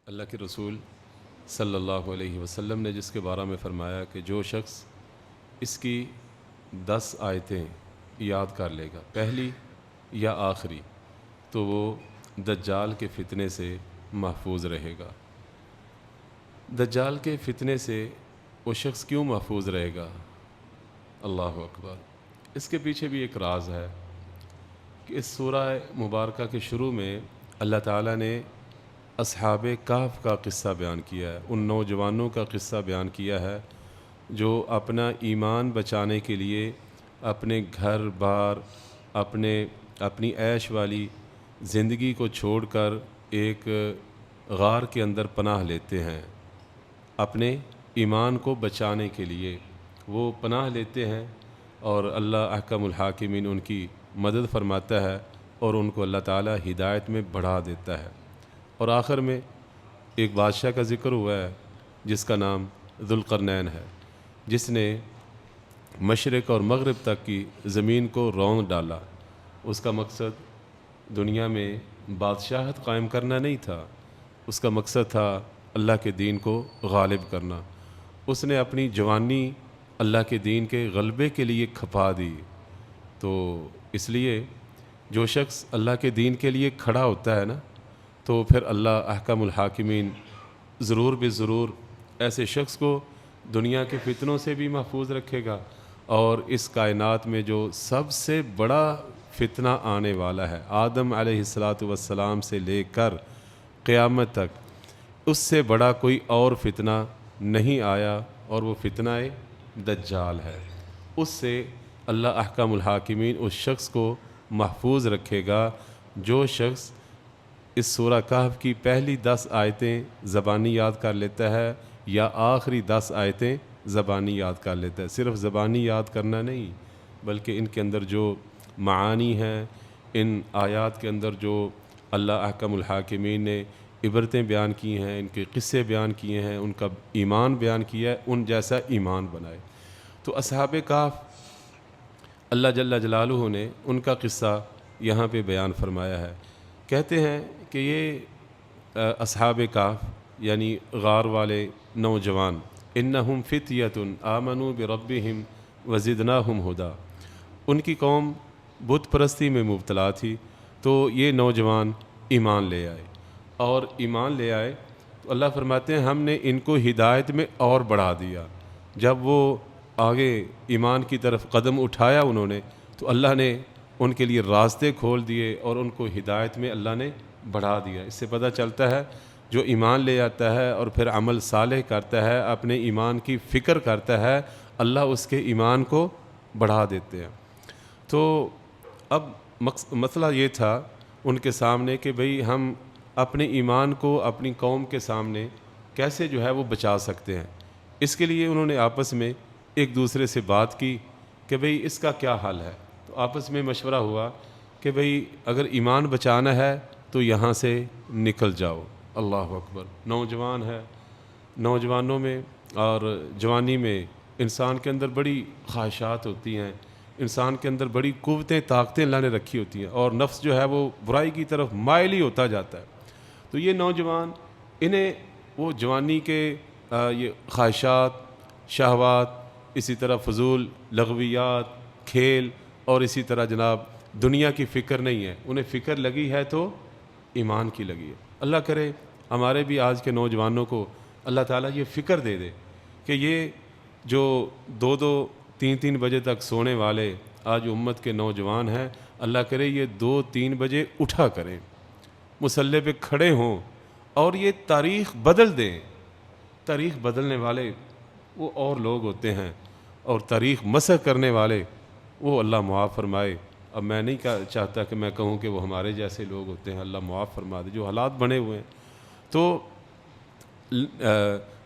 اللہ کے رسول صلی اللہ علیہ وسلم نے جس کے بارے میں فرمایا کہ جو شخص اس کی 10 آیتیں یاد کر لے گا، پہلی یا آخری، تو وہ دجال کے فتنے سے محفوظ رہے گا۔ دجال کے فتنے سے وہ شخص کیوں محفوظ رہے گا؟ اللہ اکبر! اس کے پیچھے بھی ایک راز ہے کہ اس سورہ مبارکہ کے شروع میں اللہ تعالیٰ نے اصحاب کہف کا قصہ بیان کیا ہے، ان نوجوانوں کا قصہ بیان کیا ہے جو اپنا ایمان بچانے کے لیے اپنے گھر بار اپنی عیش والی زندگی کو چھوڑ کر ایک غار کے اندر پناہ لیتے ہیں۔ اپنے ایمان کو بچانے کے لیے وہ پناہ لیتے ہیں اور اللہ احکم الحاکمین ان کی مدد فرماتا ہے اور ان کو اللہ تعالیٰ ہدایت میں بڑھا دیتا ہے۔ اور آخر میں ایک بادشاہ کا ذکر ہوا ہے جس کا نام ذوالقرنین ہے، جس نے مشرق اور مغرب تک کی زمین کو روند ڈالا۔ اس کا مقصد دنیا میں بادشاہت قائم کرنا نہیں تھا، اس کا مقصد تھا اللہ کے دین کو غالب کرنا۔ اس نے اپنی جوانی اللہ کے دین کے غلبے کے لیے کھپا دی۔ تو اس لیے جو شخص اللہ کے دین کے لیے کھڑا ہوتا ہے نا، تو پھر اللہ احکم الحاکمین ضرور ضرور ایسے شخص کو دنیا کے فتنوں سے بھی محفوظ رکھے گا، اور اس کائنات میں جو سب سے بڑا فتنہ آنے والا ہے آدم علیہ السلام سے لے کر قیامت تک، اس سے بڑا کوئی اور فتنہ نہیں آیا، اور وہ فتنہ دجال ہے۔ اس سے اللہ احکم الحاکمین اس شخص کو محفوظ رکھے گا جو شخص اس سورہ کہف کی پہلی 10 آیتیں زبانی یاد کر لیتا ہے یا آخری 10 آیتیں زبانی یاد کر لیتا ہے۔ صرف زبانی یاد کرنا نہیں، بلکہ ان کے اندر جو معانی ہیں، ان آیات کے اندر جو اللہ احکم الحاکمین نے عبرتیں بیان کی ہیں، ان کے قصے بیان کیے ہیں، ان کا ایمان بیان کیا ہے، ان جیسا ایمان بنائے۔ تو اصحاب کہف اللہ جل جلالہ نے ان کا قصہ یہاں پہ بیان فرمایا ہے۔ کہتے ہیں کہ یہ اصحاب کہف یعنی غار والے نوجوان، انہم فتیۃ آمنوا بربہم وزدناہم ہدی، ان کی قوم بت پرستی میں مبتلا تھی، تو یہ نوجوان ایمان لے آئے، اور ایمان لے آئے تو اللہ فرماتے ہیں ہم نے ان کو ہدایت میں اور بڑھا دیا۔ جب وہ آگے ایمان کی طرف قدم اٹھایا انہوں نے، تو اللہ نے ان کے لیے راستے کھول دیے اور ان کو ہدایت میں اللہ نے بڑھا دیا۔ اس سے پتہ چلتا ہے جو ایمان لے آتا ہے اور پھر عمل صالح کرتا ہے، اپنے ایمان کی فکر کرتا ہے، اللہ اس کے ایمان کو بڑھا دیتے ہیں۔ تو اب مسئلہ یہ تھا ان کے سامنے کہ بھئی ہم اپنے ایمان کو اپنی قوم کے سامنے کیسے جو ہے وہ بچا سکتے ہیں۔ اس کے لیے انہوں نے آپس میں ایک دوسرے سے بات کی کہ بھئی اس کا کیا حل ہے۔ تو آپس میں مشورہ ہوا کہ بھئی اگر ایمان بچانا ہے تو یہاں سے نکل جاؤ۔ اللہ اکبر! نوجوان ہے، نوجوانوں میں اور جوانی میں انسان کے اندر بڑی خواہشات ہوتی ہیں، انسان کے اندر بڑی قوتیں طاقتیں اللہ نے رکھی ہوتی ہیں، اور نفس جو ہے وہ برائی کی طرف مائل ہی ہوتا جاتا ہے۔ تو یہ نوجوان، انہیں وہ جوانی کے یہ خواہشات، شہوات، اسی طرح فضول لغویات، کھیل، اور اسی طرح جناب دنیا کی فکر نہیں ہے، انہیں فکر لگی ہے تو ایمان کی لگی ہے۔ اللہ کرے ہمارے بھی آج کے نوجوانوں کو اللہ تعالیٰ یہ فکر دے دے کہ یہ جو 2 3 بجے تک سونے والے آج امت کے نوجوان ہیں، اللہ کرے یہ 2-3 بجے اٹھا کریں، مصلی پہ کھڑے ہوں اور یہ تاریخ بدل دیں۔ تاریخ بدلنے والے وہ اور لوگ ہوتے ہیں، اور تاریخ مسح کرنے والے وہ اللہ معاف فرمائے۔ اب میں نہیں چاہتا کہ میں کہوں کہ وہ ہمارے جیسے لوگ ہوتے ہیں، اللہ معاف فرما دے، جو حالات بنے ہوئے ہیں۔ تو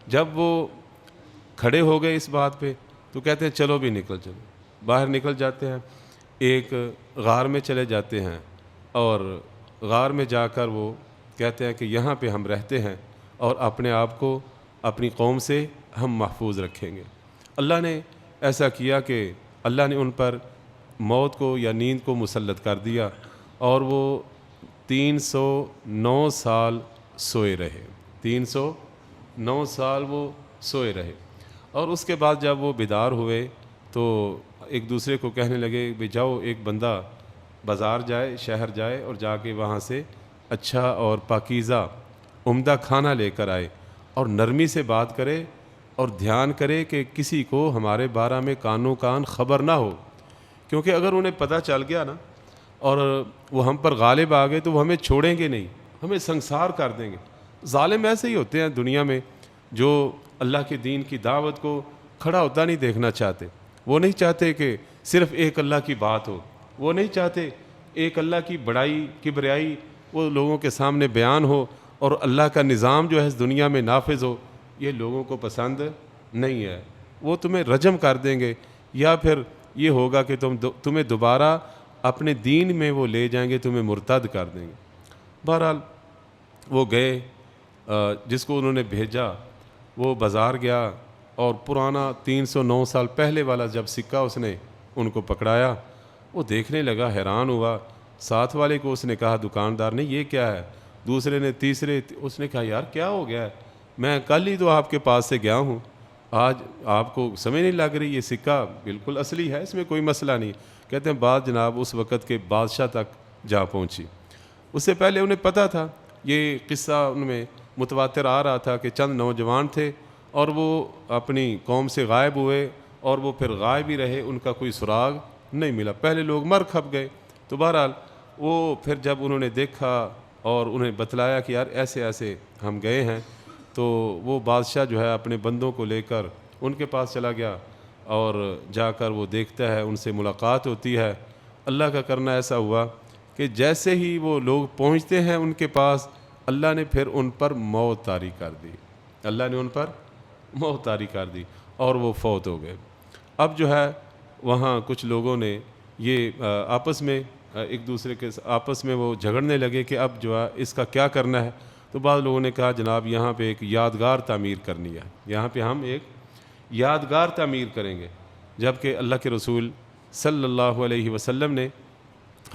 جب وہ کھڑے ہو گئے اس بات پہ، تو کہتے ہیں چلو بھی نکل چلو، باہر نکل جاتے ہیں، ایک غار میں چلے جاتے ہیں، اور غار میں جا کر وہ کہتے ہیں کہ یہاں پہ ہم رہتے ہیں اور اپنے آپ کو اپنی قوم سے ہم محفوظ رکھیں گے۔ اللہ نے ایسا کیا کہ اللہ نے ان پر موت کو یا نیند کو مسلط کر دیا، اور وہ 309 سال سوئے رہے۔ 309 سال وہ سوئے رہے، اور اس کے بعد جب وہ بیدار ہوئے تو ایک دوسرے کو کہنے لگے کہ جاؤ ایک بندہ بازار جائے، شہر جائے اور جا کے وہاں سے اچھا اور پاکیزہ عمدہ کھانا لے کر آئے اور نرمی سے بات کرے اور دھیان کرے کہ کسی کو ہمارے بارے میں کانوں کان خبر نہ ہو، کیونکہ اگر انہیں پتہ چل گیا نا اور وہ ہم پر غالب آ گئے تو وہ ہمیں چھوڑیں گے نہیں، ہمیں سنسار کر دیں گے۔ ظالم ایسے ہی ہوتے ہیں دنیا میں، جو اللہ کے دین کی دعوت کو کھڑا ہوتا نہیں دیکھنا چاہتے، وہ نہیں چاہتے کہ صرف ایک اللہ کی بات ہو، وہ نہیں چاہتے ایک اللہ کی بڑائی کبریائی وہ لوگوں کے سامنے بیان ہو اور اللہ کا نظام جو ہے اس دنیا میں نافذ ہو، یہ لوگوں کو پسند نہیں ہے۔ وہ تمہیں رجم کر دیں گے، یا پھر یہ ہوگا کہ تمہیں دوبارہ اپنے دین میں وہ لے جائیں گے، تمہیں مرتد کر دیں گے۔ بہرحال وہ گئے، جس کو انہوں نے بھیجا وہ بازار گیا اور پرانا 309 سال پہلے والا جب سکہ اس نے ان کو پکڑایا، وہ دیکھنے لگا، حیران ہوا۔ ساتھ والے کو اس نے کہا، دکاندار نے، یہ کیا ہے؟ دوسرے نے، تیسرے، اس نے کہا یار کیا ہو گیا ہے؟ میں کل ہی تو آپ کے پاس سے گیا ہوں، آج آپ کو سمجھ نہیں لگ رہی؟ یہ سکہ بالکل اصلی ہے، اس میں کوئی مسئلہ نہیں۔ کہتے ہیں بات جناب اس وقت کے بادشاہ تک جا پہنچی۔ اس سے پہلے انہیں پتہ تھا، یہ قصہ ان میں متواتر آ رہا تھا کہ چند نوجوان تھے اور وہ اپنی قوم سے غائب ہوئے اور وہ پھر غائب ہی رہے، ان کا کوئی سراغ نہیں ملا، پہلے لوگ مر کھپ گئے۔ تو بہرحال وہ پھر جب انہوں نے دیکھا اور انہیں بتلایا کہ یار ایسے ایسے ہم گئے ہیں، تو وہ بادشاہ جو ہے اپنے بندوں کو لے کر ان کے پاس چلا گیا اور جا کر وہ دیکھتا ہے، ان سے ملاقات ہوتی ہے۔ اللہ کا کرنا ایسا ہوا کہ جیسے ہی وہ لوگ پہنچتے ہیں ان کے پاس، اللہ نے پھر ان پر موت طاری کر دی، اللہ نے ان پر موت طاری کر دی اور وہ فوت ہو گئے۔ اب جو ہے وہاں کچھ لوگوں نے یہ آپس میں ایک دوسرے کے آپس میں وہ جھگڑنے لگے کہ اب جو ہے اس کا کیا کرنا ہے۔ تو بعض لوگوں نے کہا جناب یہاں پہ ایک یادگار تعمیر کرنی ہے، یہاں پہ ہم ایک یادگار تعمیر کریں گے، جبکہ اللہ کے رسول صلی اللہ علیہ وسلم نے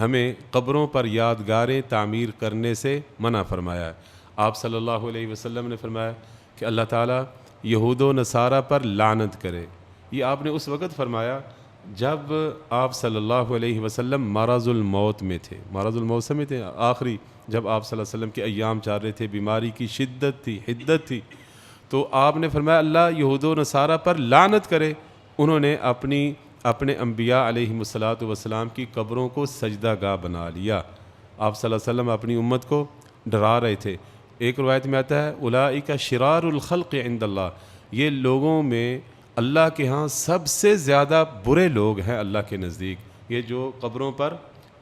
ہمیں قبروں پر یادگاریں تعمیر کرنے سے منع فرمایا ہے۔ آپ صلی اللہ علیہ وسلم نے فرمایا کہ اللہ تعالیٰ یہود و نصارہ پر لعنت کرے۔ یہ آپ نے اس وقت فرمایا جب آپ صلی اللہ علیہ وسلم مرض الموت میں تھے، مرض الموت میں تھے، آخری جب آپ صلی اللہ علیہ وسلم کے ایام چل رہے تھے، بیماری کی شدت تھی، حدت تھی، تو آپ نے فرمایا اللہ یہود و نصارہ پر لعنت کرے، انہوں نے اپنے انبیاء علیہم الصلاۃ والسلام کی قبروں کو سجدہ گاہ بنا لیا۔ آپ صلی اللہ علیہ وسلم اپنی امت کو ڈرا رہے تھے۔ ایک روایت میں آتا ہے اولئک شرار الخلق عند اللہ، یہ لوگوں میں اللہ کے ہاں سب سے زیادہ برے لوگ ہیں اللہ کے نزدیک، یہ جو قبروں پر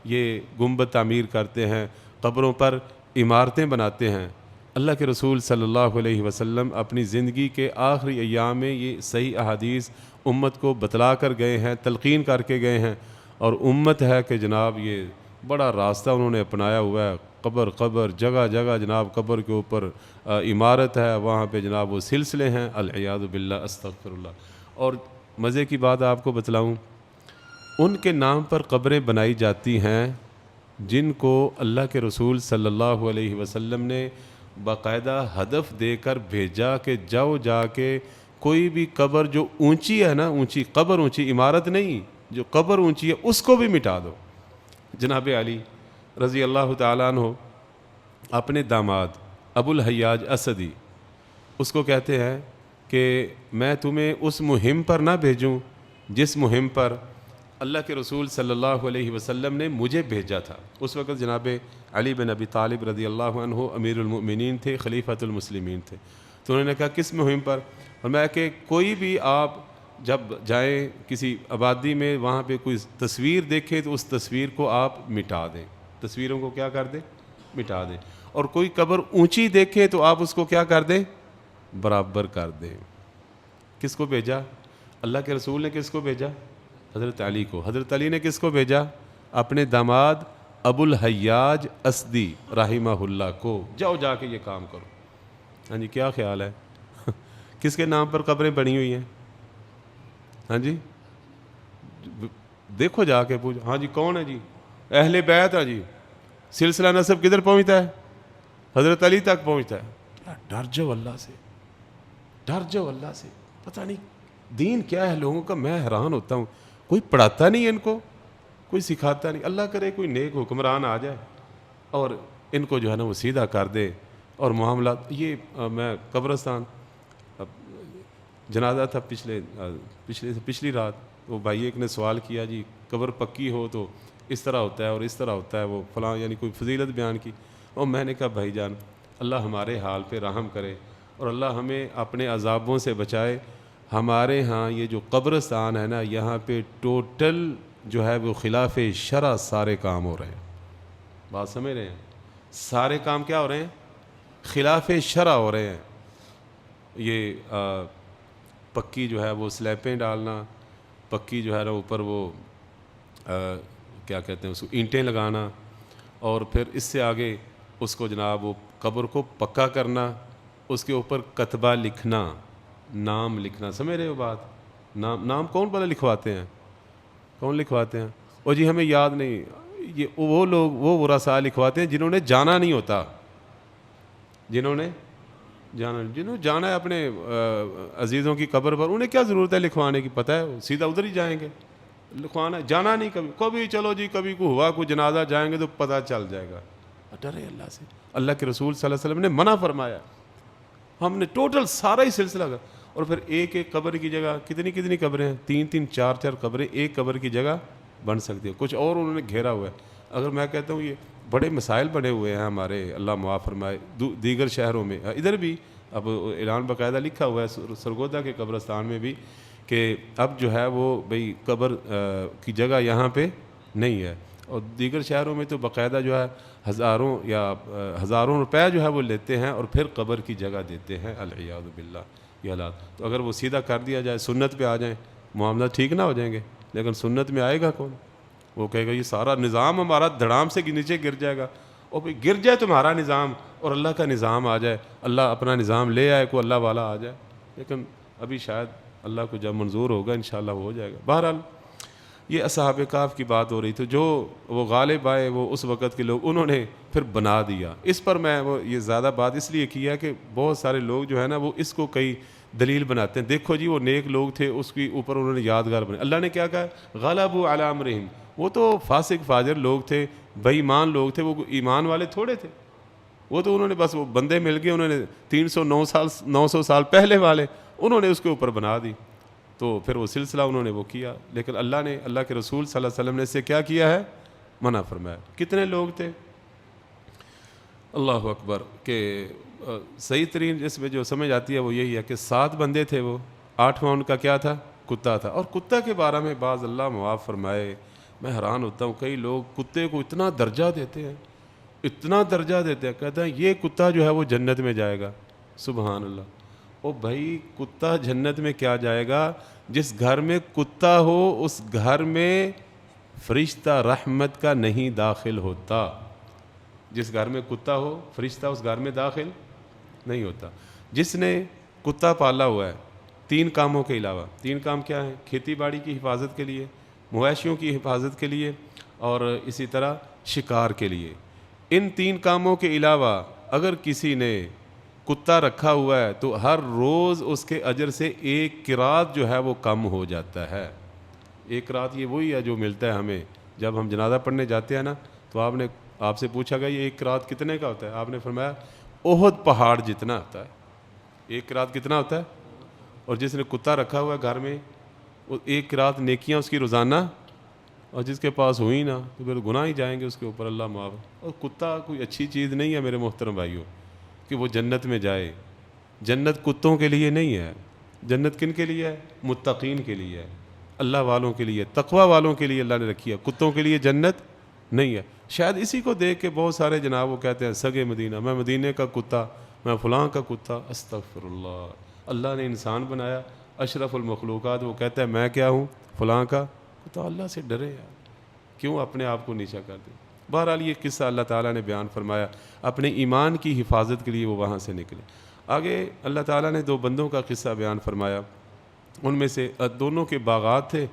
یہ گنبد تعمیر کرتے ہیں، قبروں پر عمارتیں بناتے ہیں۔ اللہ کے رسول صلی اللہ علیہ وسلم اپنی زندگی کے آخری ایام میں یہ صحیح احادیث امت کو بتلا کر گئے ہیں، تلقین کر کے گئے ہیں، اور امت ہے کہ جناب یہ بڑا راستہ انہوں نے اپنایا ہوا ہے، قبر جگہ جگہ جناب قبر کے اوپر عمارت ہے، وہاں پہ جناب وہ سلسلے ہیں، العیاذ باللہ، استغفر اللہ۔ اور مزے کی بات آپ کو بتلاؤں، ان کے نام پر قبریں بنائی جاتی ہیں جن کو اللہ کے رسول صلی اللہ علیہ وسلم نے باقاعدہ ہدف دے کر بھیجا کہ جاؤ جا کے کوئی بھی قبر جو اونچی ہے نا، اونچی قبر، اونچی عمارت نہیں، جو قبر اونچی ہے اس کو بھی مٹا دو۔ جناب علی رضی اللہ تعالیٰ عنہ اپنے داماد ابو الحیاج اسدی اس کو کہتے ہیں کہ میں تمہیں اس مہم پر نہ بھیجوں جس مہم پر اللہ کے رسول صلی اللہ علیہ وسلم نے مجھے بھیجا تھا۔ اس وقت جناب علی بن ابی طالب رضی اللہ عنہ امیر المؤمنین تھے، خلیفۃ المسلمین تھے۔ تو انہوں نے کہا کس مہم پر؟ فرمایا کہ کوئی بھی آپ جب جائیں کسی آبادی میں، وہاں پہ کوئی تصویر دیکھیں تو اس تصویر کو آپ مٹا دیں، تصویروں کو کیا کر دیں؟ مٹا دیں۔ اور کوئی قبر اونچی دیکھیں تو آپ اس کو کیا کر دیں؟ برابر کر دیں۔ کس کو بھیجا؟ اللہ کے رسول نے کس کو بھیجا؟ حضرت علی کو۔ حضرت علی نے کس کو بھیجا؟ اپنے داماد ابو الحیاج اسدی رحمہ اللہ کو، جاؤ جا کے یہ کام کرو۔ ہاں جی، کیا خیال ہے؟ کس کے نام پر قبریں بنی ہوئی ہیں؟ ہاں جی دیکھو جا کے پوچھو، ہاں جی کون ہے جی؟ اہل بیت ہے جی۔ سلسلہ نسب کدھر پہنچتا ہے؟ حضرت علی تک پہنچتا ہے۔ ڈر جاؤ اللہ سے، ڈر جاؤ اللہ سے. پتہ نہیں دین کیا ہے لوگوں کا، میں حیران ہوتا ہوں. کوئی پڑھاتا نہیں ان کو، کوئی سکھاتا نہیں. اللہ کرے کوئی نیک حکمران آ جائے اور ان کو جو ہے نا وہ سیدھا کر دے. اور معاملات یہ میں قبرستان جنازہ تھا پچھلی رات، وہ بھائی ایک نے سوال کیا جی قبر پکی ہو تو اس طرح ہوتا ہے اور اس طرح ہوتا ہے، وہ فلاں یعنی کوئی فضیلت بیان کی. اور میں نے کہا بھائی جان اللہ ہمارے حال پہ رحم کرے اور اللہ ہمیں اپنے عذابوں سے بچائے. ہمارے ہاں یہ جو قبرستان ہے نا، یہاں پہ ٹوٹل جو ہے وہ خلاف شرع سارے کام ہو رہے ہیں. بات سمجھ رہے ہیں؟ سارے کام کیا ہو رہے ہیں؟ خلاف شرع ہو رہے ہیں. یہ پکی جو ہے وہ سلیپیں ڈالنا، پکی جو ہے نا اوپر وہ کیا کہتے ہیں اس کو اینٹیں لگانا، اور پھر اس سے آگے اس کو جناب وہ قبر کو پکا کرنا، اس کے اوپر کتبہ لکھنا، نام لکھنا. سمجھ رہے ہو بات؟ نام کون بھلا لکھواتے ہیں؟ کون لکھواتے ہیں؟ اور جی ہمیں یاد نہیں. یہ وہ لوگ وہ ورثاء لکھواتے ہیں جنہوں نے جانا نہیں ہوتا، جنہوں نے جانا ہے اپنے عزیزوں کی قبر پر. انہیں کیا ضرورت ہے لکھوانے کی؟ پتہ ہے سیدھا ادھر ہی جائیں گے. لکھوانا جانا نہیں کبھی چلو جی کبھی کو ہوا کوئی جنازہ جائیں گے تو پتہ چل جائے گا. ڈرے اللہ سے. اللہ کے رسول صلی اللہ علیہ وسلم نے منع فرمایا. ہم نے ٹوٹل سارا ہی سلسلہ کا. اور پھر ایک قبر کی جگہ کتنی قبریں ہیں؟ 3 4 قبریں ایک قبر کی جگہ بن سکتی ہے. کچھ اور انہوں نے گھیرا ہوا ہے. اگر میں کہتا ہوں یہ بڑے مسائل بنے ہوئے ہیں ہمارے، اللہ معاف فرمائے، دیگر شہروں میں. ادھر بھی اب اعلان باقاعدہ لکھا ہوا ہے سرگودا کے قبرستان میں بھی کہ اب جو ہے وہ بھئی قبر کی جگہ یہاں پہ نہیں ہے. اور دیگر شہروں میں تو باقاعدہ جو ہے ہزاروں روپے جو ہے وہ لیتے ہیں اور پھر قبر کی جگہ دیتے ہیں. العیاذ باللہ یہ حالات. تو اگر وہ سیدھا کر دیا جائے، سنت پہ آ جائیں، معاملات ٹھیک نہ ہو جائیں گے. لیکن سنت میں آئے گا کون؟ وہ کہے گا یہ سارا نظام ہمارا دھڑام سے نیچے گر جائے گا. اور پھر گر جائے تمہارا نظام اور اللہ کا نظام آ جائے، اللہ اپنا نظام لے آئے، کوئی اللہ والا آ جائے. لیکن ابھی شاید اللہ کو جب منظور ہوگا انشاءاللہ وہ ہو جائے گا. بہرحال یہ اصحاب کہف کی بات ہو رہی تھی. جو وہ غالب آئے وہ اس وقت کے لوگ، انہوں نے پھر بنا دیا. اس پر میں وہ یہ زیادہ بات اس لیے کیا کہ بہت سارے لوگ جو ہے نا وہ اس کو کئی دلیل بناتے ہیں. دیکھو جی وہ نیک لوگ تھے، اس کے اوپر انہوں نے یادگار بنائی. اللہ نے کیا کہا؟ غلبوا علی امرہم. وہ تو فاسق فاجر لوگ تھے، بے ایمان لوگ تھے، وہ ایمان والے تھوڑے تھے. وہ تو انہوں نے بس وہ بندے مل گئے، انہوں نے 900 سال پہلے والے انہوں نے اس کے اوپر بنا دی. تو پھر وہ سلسلہ انہوں نے وہ کیا. لیکن اللہ کے رسول صلی اللہ علیہ وسلم نے اس سے کیا کیا ہے؟ منع فرمایا. کتنے لوگ تھے؟ اللہ اکبر. کہ صحیح ترین جس میں جو سمجھ آتی ہے وہ یہی ہے کہ 7 بندے تھے، وہ 8واں ان کا کیا تھا؟ کتا تھا. اور کتا کے بارے میں بعض اللہ معاف فرمائے میں حیران ہوتا ہوں، کئی لوگ کتے کو اتنا درجہ دیتے ہیں، اتنا درجہ دیتے ہیں، کہتے ہیں یہ کتا جو ہے وہ جنت میں جائے گا. سبحان اللہ. او بھائی کتا جنت میں کیا جائے گا؟ جس گھر میں کتا ہو اس گھر میں فرشتہ رحمت کا نہیں داخل ہوتا. جس گھر میں کتا ہو فرشتہ اس گھر میں داخل نہیں ہوتا. جس نے کتا پالا ہوا ہے 3 کاموں کے علاوہ، 3 کام کیا ہیں؟ کھیتی باڑی کی حفاظت کے لیے، مویشیوں کی حفاظت کے لیے، اور اسی طرح شکار کے لیے. ان 3 کاموں کے علاوہ اگر کسی نے کتا رکھا ہوا ہے تو ہر روز اس کے اجر سے 1 قرات جو ہے وہ کم ہو جاتا ہے. 1 قرات یہ وہی ہے جو ملتا ہے ہمیں جب ہم جنازہ پڑھنے جاتے ہیں نا. تو آپ سے پوچھا گیا یہ 1 قرات کتنے کا ہوتا ہے؟ آپ نے فرمایا احد پہاڑ جتنا ہوتا ہے. 1 قرات کتنا ہوتا ہے؟ اور جس نے کتا رکھا ہوا ہے گھر میں، 1 قرات نیکیاں اس کی روزانہ، اور جس کے پاس ہوئی نہ تو پھر گناہ ہی جائیں گے اس کے اوپر. اللہ معاف. اور کتا کوئی اچھی چیز نہیں ہے میرے محترم بھائیوں کہ وہ جنت میں جائے. جنت کتوں کے لیے نہیں ہے. جنت کن کے لیے ہے؟ متقین کے لیے ہے، اللہ والوں کے لیے، تقوی والوں کے لیے اللہ نے رکھی ہے. کتوں کے لیے جنت نہیں ہے. شاید اسی کو دیکھ کے بہت سارے جناب وہ کہتے ہیں سگے مدینہ، میں مدینے کا کتا، میں فلاں کا کتا. استغفر اللہ. اللہ نے انسان بنایا اشرف المخلوقات، وہ کہتا ہے میں کیا ہوں؟ فلاں کا کتا. اللہ سے ڈرے یار، کیوں اپنے آپ کو نیچا کر دیں. بہرحال یہ قصہ اللہ تعالیٰ نے بیان فرمایا. اپنے ایمان کی حفاظت کے لیے وہ وہاں سے نکلے. آگے اللہ تعالیٰ نے 2 بندوں کا قصہ بیان فرمایا. ان میں سے دونوں کے باغات تھے.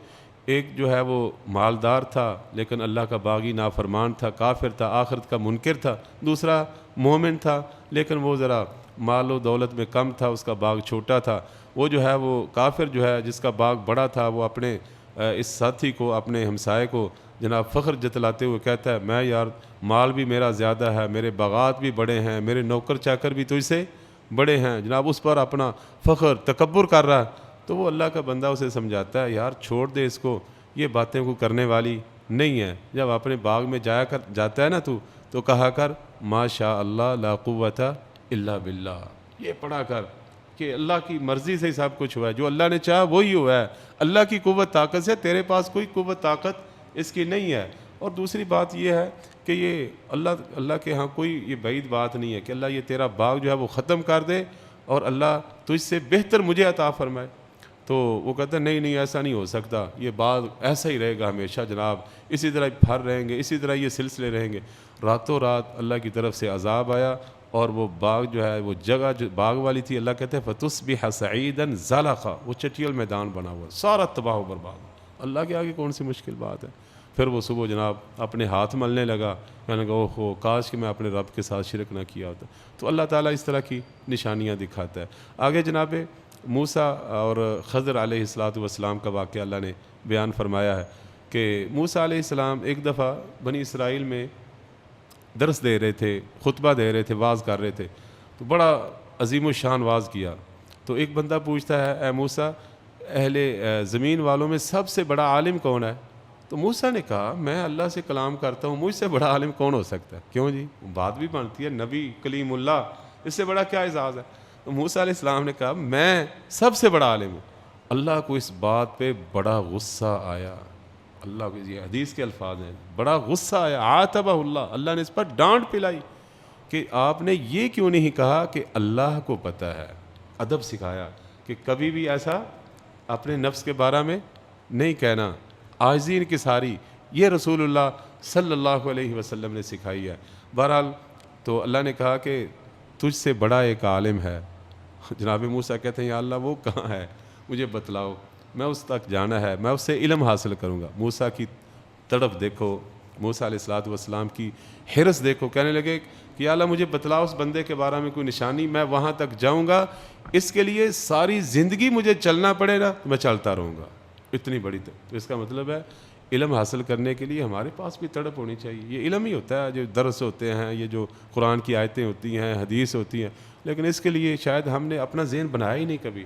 ایک جو ہے وہ مالدار تھا لیکن اللہ کا باغی نافرمان تھا، کافر تھا، آخرت کا منکر تھا. دوسرا مومن تھا لیکن وہ ذرا مال و دولت میں کم تھا، اس کا باغ چھوٹا تھا، وہ جو ہے وہ کافر جو ہے جس کا باغ بڑا تھا، وہ اپنے اس ساتھی کو، اپنے ہمسائے کو جناب فخر جتلاتے ہوئے کہتا ہے میں یار مال بھی میرا زیادہ ہے، میرے باغات بھی بڑے ہیں، میرے نوکر چاکر بھی تجھ سے بڑے ہیں، جناب اس پر اپنا فخر تکبر کر رہا ہے۔ تو وہ اللہ کا بندہ اسے سمجھاتا ہے یار چھوڑ دے اس کو، یہ باتیں کو کرنے والی نہیں ہے، جب اپنے باغ میں جاتا ہے نا تو کہا کر ما شاء اللہ لا قوت الا باللہ، یہ پڑھا کر کہ اللہ کی مرضی سے سب کچھ ہوا ہے، جو اللہ نے چاہا وہی ہوا ہے، اللہ کی قوت طاقت سے تیرے پاس کوئی قوت طاقت اس کی نہیں ہے۔ اور دوسری بات یہ ہے کہ یہ اللہ کے ہاں کوئی یہ بعید بات نہیں ہے کہ اللہ یہ تیرا باغ جو ہے وہ ختم کر دے اور اللہ تجھ سے بہتر مجھے عطا فرمائے۔ تو وہ کہتا ہے نہیں ایسا نہیں ہو سکتا، یہ باغ ایسا ہی رہے گا ہمیشہ جناب، اسی طرح پھر رہیں گے، اسی طرح یہ سلسلے رہیں گے۔ راتوں رات اللہ کی طرف سے عذاب آیا اور وہ باغ جو ہے وہ جگہ جو باغ والی تھی، اللہ کہتے ہیں فَتُصْبِحَ صَعِيدًا زَلَقًا، وہ چٹیل میدان بنا ہوا، سارا تباہ و برباد۔ اللہ کے آگے کون سی مشکل بات ہے؟ پھر وہ صبح جناب اپنے ہاتھ ملنے لگا، کہنے لگا اوہ کاش کہ میں اپنے رب کے ساتھ شرک نہ کیا ہوتا۔ تو اللہ تعالیٰ اس طرح کی نشانیاں دکھاتا ہے۔ آگے جناب موسیٰ اور خضر علیہ السلام کا واقعہ اللہ نے بیان فرمایا ہے کہ موسیٰ علیہ السلام ایک دفعہ بنی اسرائیل میں درس دے رہے تھے، خطبہ دے رہے تھے، واعظ کر رہے تھے، تو بڑا عظیم الشان واعظ کیا۔ تو ایک بندہ پوچھتا ہے اے موسیٰ اہل زمین والوں میں سب سے بڑا عالم کون ہے؟ تو موسیٰ نے کہا میں اللہ سے کلام کرتا ہوں، مجھ سے بڑا عالم کون ہو سکتا ہے؟ کیوں جی بات بھی بنتی ہے، نبی کلیم اللہ، اس سے بڑا کیا اعزاز ہے؟ تو موسیٰ علیہ السلام نے کہا میں سب سے بڑا عالم ہوں۔ اللہ کو اس بات پہ بڑا غصہ آیا، اللہ کو یہ حدیث کے الفاظ ہیں، بڑا غصہ آیا، عاتبہ اللہ نے اس پر ڈانٹ پلائی کہ آپ نے یہ کیوں نہیں کہا کہ اللہ کو پتہ ہے۔ ادب سکھایا کہ کبھی بھی ایسا اپنے نفس کے بارے میں نہیں کہنا، عاجزی انکساری، یہ رسول اللہ صلی اللہ علیہ وسلم نے سکھائی ہے۔ بہرحال تو اللہ نے کہا کہ تجھ سے بڑا ایک عالم ہے۔ جناب موسیٰ کہتے ہیں یا اللہ وہ کہاں ہے، مجھے بتلاؤ، میں اس تک جانا ہے، میں اس سے علم حاصل کروں گا۔ موسیٰ کی تڑپ دیکھو، موسیٰ علیہ السلام کی حرص دیکھو، کہنے لگے کہ یا اللہ مجھے بتلاؤ اس بندے کے بارے میں کوئی نشانی، میں وہاں تک جاؤں گا، اس کے لیے ساری زندگی مجھے چلنا پڑے گا تو میں چلتا رہوں گا۔ اتنی بڑی تو اس کا مطلب ہے علم حاصل کرنے کے لیے ہمارے پاس بھی تڑپ ہونی چاہیے۔ یہ علم ہی ہوتا ہے جو درس ہوتے ہیں، یہ جو قرآن کی آیتیں ہوتی ہیں، حدیث ہوتی ہیں، لیکن اس کے لیے شاید ہم نے اپنا ذہن بنایا ہی نہیں کبھی۔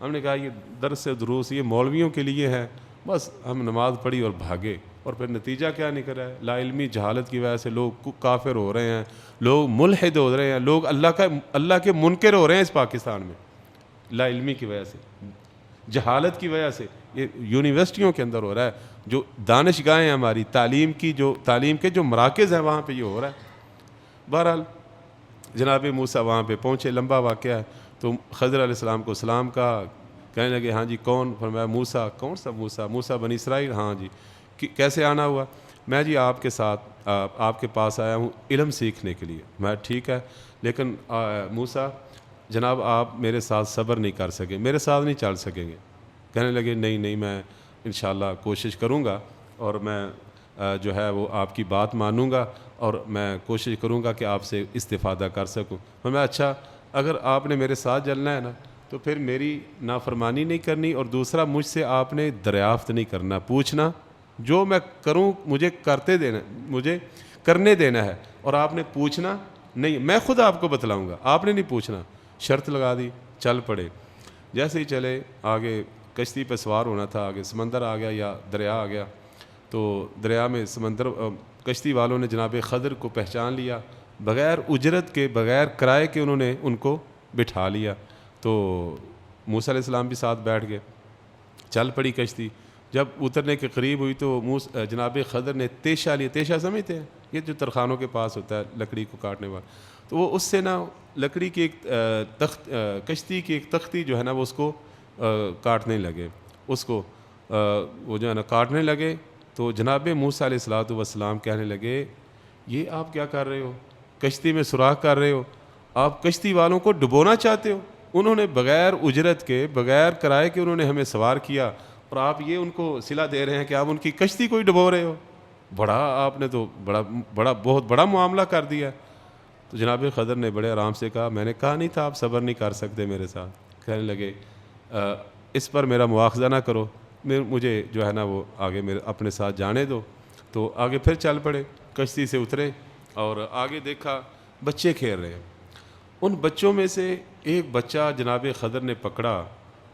ہم نے کہا یہ درس دروس یہ مولویوں کے لیے ہے، بس ہم نماز پڑھی اور بھاگے، اور پھر نتیجہ کیا نکل رہا ہے؟ لا علمی جہالت کی وجہ سے لوگ کافر ہو رہے ہیں، لوگ ملحد ہو رہے ہیں، لوگ اللہ کے منکر ہو رہے ہیں اس پاکستان میں، لا علمی کی وجہ سے، جہالت کی وجہ سے۔ یہ یونیورسٹیوں کے اندر ہو رہا ہے، جو دانشگاہیں ہیں ہماری تعلیم کے جو مراکز ہیں وہاں پہ یہ ہو رہا ہے۔ بہرحال جناب موسیٰ وہاں پہ پہنچے، لمبا واقعہ ہے۔ تو خضر علیہ السلام کو سلام کہا، کہنے لگے ہاں جی کون؟ فرمایا موسیٰ۔ کون سا موسیٰ؟ موسیٰ بنی اسرائیل؟ ہاں جی۔ کیسے آنا ہوا؟ میں جی آپ کے ساتھ آپ کے پاس آیا ہوں علم سیکھنے کے لیے۔ میں ٹھیک ہے، لیکن موسیٰ جناب آپ میرے ساتھ صبر نہیں کر سکیں، میرے ساتھ نہیں چل سکیں گے۔ کہنے لگے نہیں میں انشاءاللہ کوشش کروں گا، اور میں جو ہے وہ آپ کی بات مانوں گا، اور میں کوشش کروں گا کہ آپ سے استفادہ کر سکوں۔ میں اچھا اگر آپ نے میرے ساتھ چلنا ہے نا تو پھر میری نافرمانی نہیں کرنی، اور دوسرا مجھ سے آپ نے دریافت نہیں کرنا، پوچھنا، جو میں کروں مجھے کرنے دینا ہے، اور آپ نے پوچھنا نہیں، میں خود آپ کو بتلاؤں گا، آپ نے نہیں پوچھنا۔ شرط لگا دی، چل پڑے۔ جیسے ہی چلے، آگے کشتی پہ سوار ہونا تھا، آگے سمندر آ گیا یا دریا آ گیا، تو دریا میں کشتی والوں نے جناب خضر کو پہچان لیا، بغیر اجرت کے، بغیر کرائے کے انہوں نے ان کو بٹھا لیا۔ تو موسیٰ علیہ السلام بھی ساتھ بیٹھ گئے، چل پڑی کشتی۔ جب اترنے کے قریب ہوئی تو جناب خضر نے تیشہ لیا۔ تیشہ سمجھتے ہیں؟ یہ جو ترخانوں کے پاس ہوتا ہے لکڑی کو کاٹنے والا، تو وہ اس سے نا لکڑی کی ایک کشتی کی ایک تختی جو ہے نا وہ اس کو کاٹنے لگے، اس کو وہ جو ہے نا کاٹنے لگے۔ تو جناب موسیٰ علیہ السلام کہنے لگے یہ آپ کیا کر رہے ہو؟ کشتی میں سوراخ کر رہے ہو، آپ کشتی والوں کو ڈبونا چاہتے ہو؟ انہوں نے بغیر اجرت کے، بغیر کرائے کے انہوں نے ہمیں سوار کیا، اور آپ یہ ان کو صلہ دے رہے ہیں کہ آپ ان کی کشتی کو ہی ڈبو رہے ہو؟ آپ نے تو بہت بڑا معاملہ کر دیا۔ تو جناب خضر نے بڑے آرام سے کہا میں نے کہا نہیں تھا آپ صبر نہیں کر سکتے میرے ساتھ. کہنے لگے اس پر میرا مواخذہ نہ کرو, مجھے جو ہے نا وہ آگے میرے اپنے ساتھ جانے دو. تو آگے پھر چل پڑے, کشتی سے اترے اور آگے دیکھا بچے کھیل رہے ہیں. ان بچوں میں سے ایک بچہ جناب خضر نے پکڑا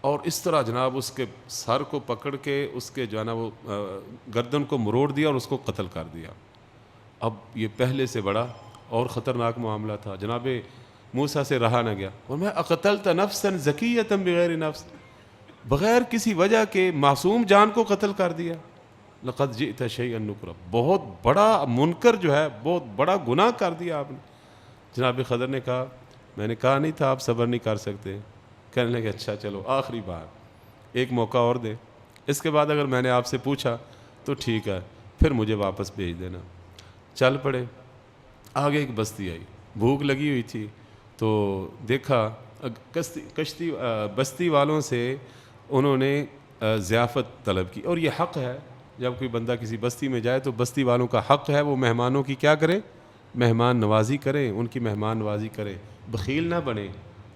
اور اس طرح جناب اس کے سر کو پکڑ کے اس کے جو ہے نا وہ گردن کو مروڑ دیا اور اس کو قتل کر دیا. اب یہ پہلے سے بڑا اور خطرناک معاملہ تھا. جناب موسیٰ سے رہا نہ گیا اور میں اقتلت نفسا زکیۃ بغیر نفس, بغیر کسی وجہ کے معصوم جان کو قتل کر دیا. لقد جئت شیئا نکرا, بہت بڑا منکر جو ہے, بہت بڑا گناہ کر دیا آپ نے. جناب خضر نے کہا میں نے کہا نہیں تھا آپ صبر نہیں کر سکتے. کہنے لگے اچھا چلو آخری بار ایک موقع اور دے, اس کے بعد اگر میں نے آپ سے پوچھا تو ٹھیک ہے, پھر مجھے واپس بھیج دینا. چل پڑے. آگے ایک بستی آئی, بھوک لگی ہوئی تھی تو دیکھا کشتی بستی والوں سے انہوں نے ضیافت طلب کی. اور یہ حق ہے, جب کوئی بندہ کسی بستی میں جائے تو بستی والوں کا حق ہے وہ مہمانوں کی کیا کرے, مہمان نوازی کریں, ان کی مہمان نوازی کرے, بخیل نہ بنے.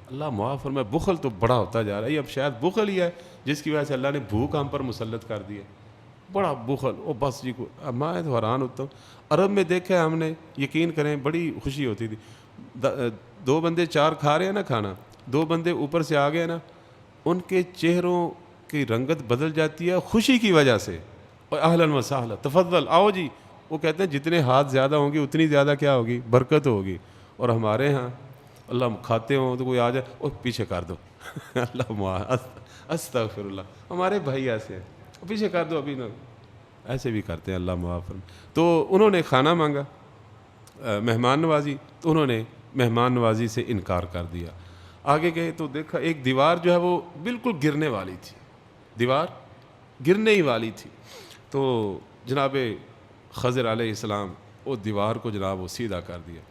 اللہ معاف فرمائے, بخل تو بڑا ہوتا جا رہا ہے. یہ اب شاید بخل ہی ہے جس کی وجہ سے اللہ نے بھوک ہم پر مسلط کر دی ہے. بڑا بخل, او بس جی کو میں تو حیران ہوتا ہوں. عرب میں دیکھا ہے ہم نے, یقین کریں بڑی خوشی ہوتی تھی. دو بندے چار کھا رہے ہیں نا کھانا, دو بندے اوپر سے آ گئے نا, ان کے چہروں کی رنگت بدل جاتی ہے خوشی کی وجہ سے. اور اہلاً و سہلا تفضل آؤ جی. وہ کہتے ہیں جتنے ہاتھ زیادہ ہوں گے اتنی زیادہ کیا ہوگی, برکت ہوگی. اور ہمارے ہاں اللہ کھاتے ہوں تو کوئی آ جائے اور پیچھے کر دو اللہ استغفر اللہ, ہمارے بھائی ایسے ہیں, پیچھے کر دو ابھی نہ, ایسے بھی کرتے ہیں اللہ معاف. تو انہوں نے کھانا مانگا, مہمان نوازی, تو انہوں نے مہمان نوازی سے انکار کر دیا. آگے گئے تو دیکھا ایک دیوار جو ہے وہ بالکل گرنے والی تھی, دیوار گرنے ہی والی تھی. تو جناب خضر علیہ السلام وہ دیوار کو جناب وہ سیدھا کر دیا,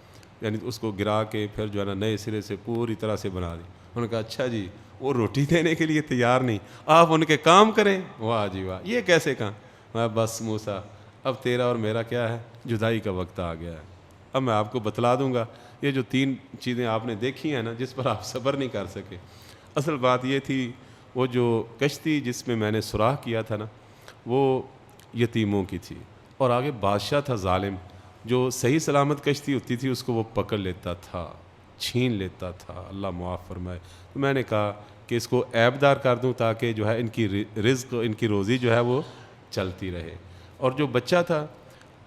یعنی اس کو گرا کے پھر جو ہے نا نئے سرے سے پوری طرح سے بنا دی. انہوں نے کہا اچھا جی وہ روٹی دینے کے لیے تیار نہیں, آپ ان کے کام کریں. واہ جی واہ, یہ کیسے کام. میں بس موسیٰ اب تیرا اور میرا کیا ہے, جدائی کا وقت آ گیا ہے. اب میں آپ کو بتلا دوں گا یہ جو 3 چیزیں آپ نے دیکھی ہیں نا جس پر آپ صبر نہیں کر سکے, اصل بات یہ تھی وہ جو کشتی جس میں نے سوراخ کیا تھا نا وہ یتیموں کی تھی, اور آگے بادشاہ تھا ظالم جو صحیح سلامت کشتی ہوتی تھی اس کو وہ پکڑ لیتا تھا, چھین لیتا تھا. اللہ معاف فرمائے. تو میں نے کہا کہ اس کو عیب دار کر دوں تاکہ جو ہے ان کی رزق, ان کی روزی جو ہے وہ چلتی رہے. اور جو بچہ تھا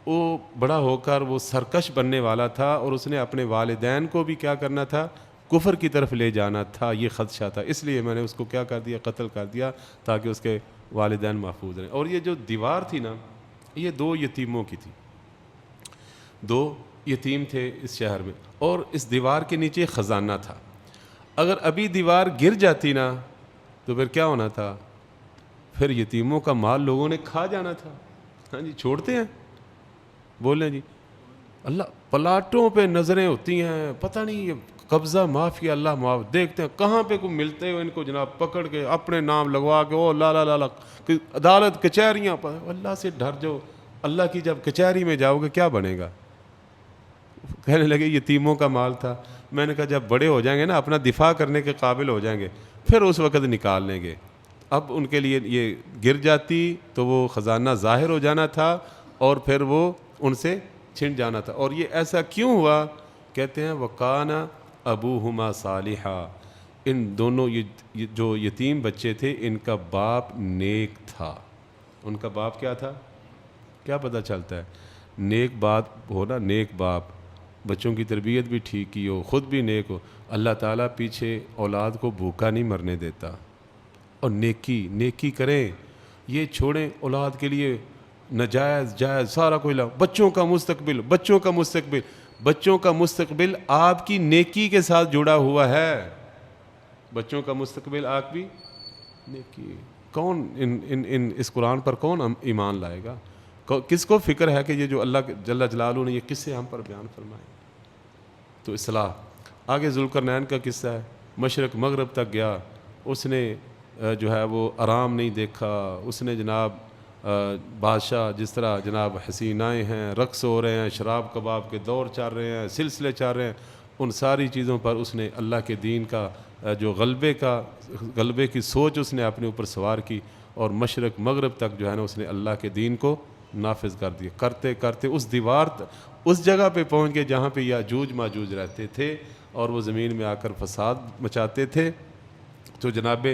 وہ بڑا ہو کر وہ سرکش بننے والا تھا اور اس نے اپنے والدین کو بھی کیا کرنا تھا, کفر کی طرف لے جانا تھا. یہ خدشہ تھا, اس لیے میں نے اس کو کیا کر دیا, قتل کر دیا تاکہ اس کے والدین محفوظ رہیں. اور یہ جو دیوار تھی نا یہ 2 یتیموں کی تھی, 2 یتیم تھے اس شہر میں, اور اس دیوار کے نیچے خزانہ تھا. اگر ابھی دیوار گر جاتی نا تو پھر کیا ہونا تھا, پھر یتیموں کا مال لوگوں نے کھا جانا تھا. ہاں جی چھوڑتے ہیں, بولیں جی اللہ, پلاٹوں پہ نظریں ہوتی ہیں, پتہ نہیں یہ قبضہ معافی اللہ معاف, دیکھتے ہیں کہاں پہ کو ملتے ہو ان کو جناب پکڑ کے اپنے نام لگوا کے, او لا لا لا لا, عدالت کچہریاں پر. اللہ سے ڈر جو, اللہ کی جب کچہری میں جاؤ گے کیا بنے گا. کہنے لگے یتیموں کا مال تھا. میں نے کہا جب بڑے ہو جائیں گے نا, اپنا دفاع کرنے کے قابل ہو جائیں گے, پھر اس وقت نکال لیں گے. اب ان کے لیے یہ گر جاتی تو وہ خزانہ ظاہر ہو جانا تھا اور پھر وہ ان سے چھن جانا تھا. اور یہ ایسا کیوں ہوا, کہتے ہیں وَقَانَ أَبُوهُمَا صَالِحًا, ان دونوں یہ جو یتیم بچے تھے ان کا باپ نیک تھا. ان کا باپ کیا تھا, کیا پتہ چلتا ہے, نیک بات ہو نا, نیک باپ, بچوں کی تربیت بھی ٹھیک کی ہو, خود بھی نیک ہو, اللہ تعالیٰ پیچھے اولاد کو بھوکا نہیں مرنے دیتا. اور نیکی کریں, یہ چھوڑیں اولاد کے لیے ناجائز جائز سارا کوئی لا. بچوں کا مستقبل آپ کی نیکی کے ساتھ جڑا ہوا ہے. بچوں کا مستقبل آپ کی نیکی. کون ان اس قرآن پر کون ایمان لائے گا, کس کو فکر ہے کہ یہ جو اللہ جل جلالہ نے یہ قصے ہم پر بیان فرمائے. تو اصلاح. آگے ذوالقرنین کا قصہ ہے, مشرق مغرب تک گیا, اس نے جو ہے وہ آرام نہیں دیکھا, اس نے جناب بادشاہ جس طرح جناب حسینائیں ہیں، رقص ہو رہے ہیں، شراب کباب کے دور چل رہے ہیں، سلسلے چل رہے ہیں، ان ساری چیزوں پر اس نے اللہ کے دین کا جو غلبے کی سوچ اس نے اپنے اوپر سوار کی، اور مشرق مغرب تک جو ہے نا اس نے اللہ کے دین کو نافذ کر دیا، کرتے کرتے اس جگہ پہ پہنچ گئے جہاں پہ یاجوج ماجوج رہتے تھے اور وہ زمین میں آ کر فساد مچاتے تھے۔ تو جناب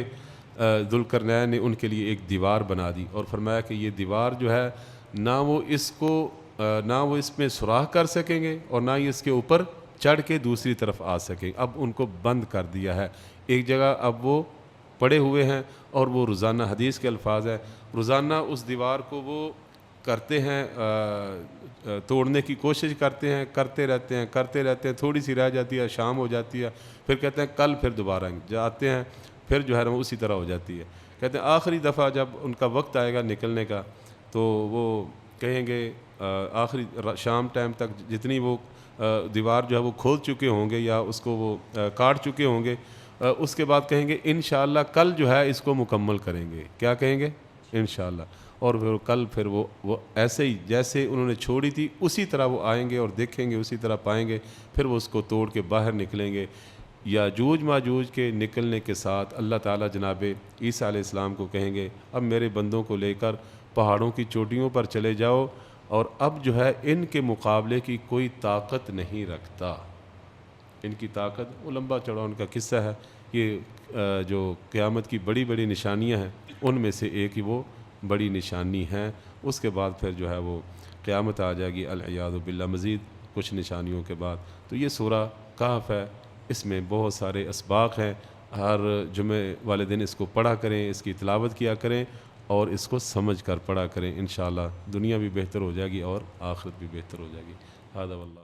ذوالقرنین نے ان کے لیے ایک دیوار بنا دی اور فرمایا کہ یہ دیوار جو ہے نہ وہ اس میں سوراخ کر سکیں گے اور نہ ہی اس کے اوپر چڑھ کے دوسری طرف آ سکیں، اب ان کو بند کر دیا ہے ایک جگہ، اب وہ پڑے ہوئے ہیں اور وہ روزانہ، حدیث کے الفاظ ہے، روزانہ اس دیوار کو وہ کرتے ہیں، توڑنے کی کوشش کرتے رہتے ہیں، تھوڑی سی رہ جاتی ہے، شام ہو جاتی ہے، پھر کہتے ہیں کل پھر دوبارہ جاتے ہیں، پھر جو ہے وہ اسی طرح ہو جاتی ہے۔ کہتے ہیں آخری دفعہ جب ان کا وقت آئے گا نکلنے کا تو وہ کہیں گے آخری شام ٹائم تک جتنی وہ دیوار جو ہے وہ کھود چکے ہوں گے یا اس کو وہ کاٹ چکے ہوں گے، اس کے بعد کہیں گے انشاءاللہ کل جو ہے اس کو مکمل کریں گے۔ کیا کہیں گے؟ انشاءاللہ۔ اور پھر وہ ایسے ہی جیسے انہوں نے چھوڑی تھی اسی طرح وہ آئیں گے اور دیکھیں گے، اسی طرح پائیں گے، پھر وہ اس کو توڑ کے باہر نکلیں گے۔ یاجوج ماجوج کے نکلنے کے ساتھ اللہ تعالیٰ جناب عیسیٰ علیہ السلام کو کہیں گے اب میرے بندوں کو لے کر پہاڑوں کی چوٹیوں پر چلے جاؤ، اور اب جو ہے ان کے مقابلے کی کوئی طاقت نہیں رکھتا۔ ان کی طاقت، وہ لمبا چوڑا ان کا قصہ ہے، یہ جو قیامت کی بڑی بڑی نشانیاں ہیں ان میں سے ایک ہی وہ بڑی نشانی ہیں۔ اس کے بعد پھر جو ہے وہ قیامت آ جائے گی العیاذ باللہ مزید کچھ نشانیوں کے بعد۔ تو یہ سورہ کہف ہے، اس میں بہت سارے اسباق ہیں، ہر جمعے والے دن اس کو پڑھا کریں، اس کی تلاوت کیا کریں اور اس کو سمجھ کر پڑھا کریں، انشاءاللہ دنیا بھی بہتر ہو جائے گی اور آخرت بھی بہتر ہو جائے گی۔ ھذا واللہ